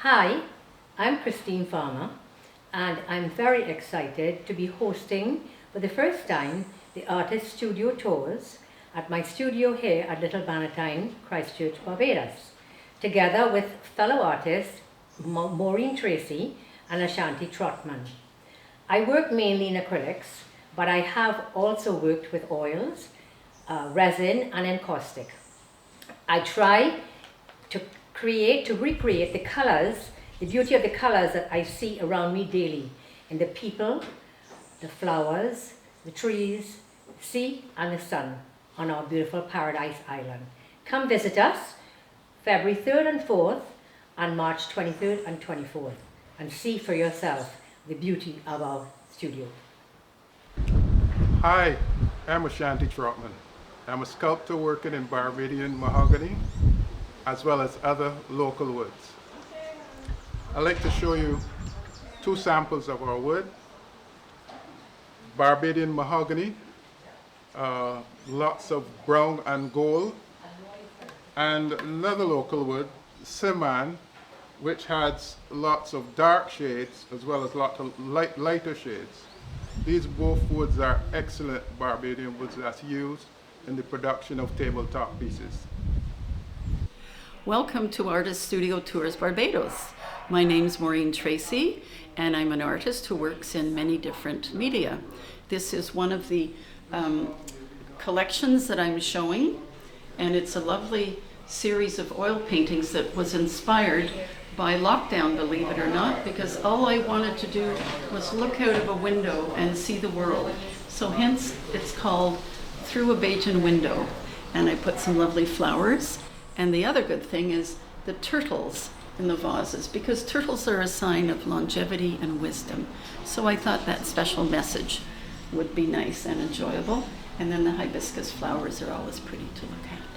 Hi, I'm Christine Farmer, and I'm very excited to be hosting for the first time the Artist Studio Tours at my studio here at Little Bannatyne, Christchurch, Barbados, together with fellow artists Maureen Tracy and Ashanti Trotman. I work mainly in acrylics, but I have also worked with oils, resin and encaustic. I try to recreate the colors, the beauty of the colors that I see around me daily in the people, the flowers, the trees, the sea and the sun on our beautiful Paradise Island. Come visit us February 3rd and 4th and March 23rd and 24th and see for yourself the beauty of our studio. Hi, I'm Ashanti Trotman. I'm a sculptor working in Barbadian mahogany as well as other local woods. I'd like to show you two samples of our wood. Barbadian mahogany, lots of brown and gold, and another local wood, Simman, which has lots of dark shades as well as lots of lighter shades. These both woods are excellent Barbadian woods that's used in the production of tabletop pieces. Welcome to Artist Studio Tours Barbados. My name's Maureen Tracy, and I'm an artist who works in many different media. This is one of the collections that I'm showing, and it's a lovely series of oil paintings that was inspired by lockdown, believe it or not, because all I wanted to do was look out of a window and see the world. So hence it's called Through a Bajan Window. And I put some lovely flowers. And the other good thing is the turtles in the vases, because turtles are a sign of longevity and wisdom. So I thought that special message would be nice and enjoyable. And then the hibiscus flowers are always pretty to look at.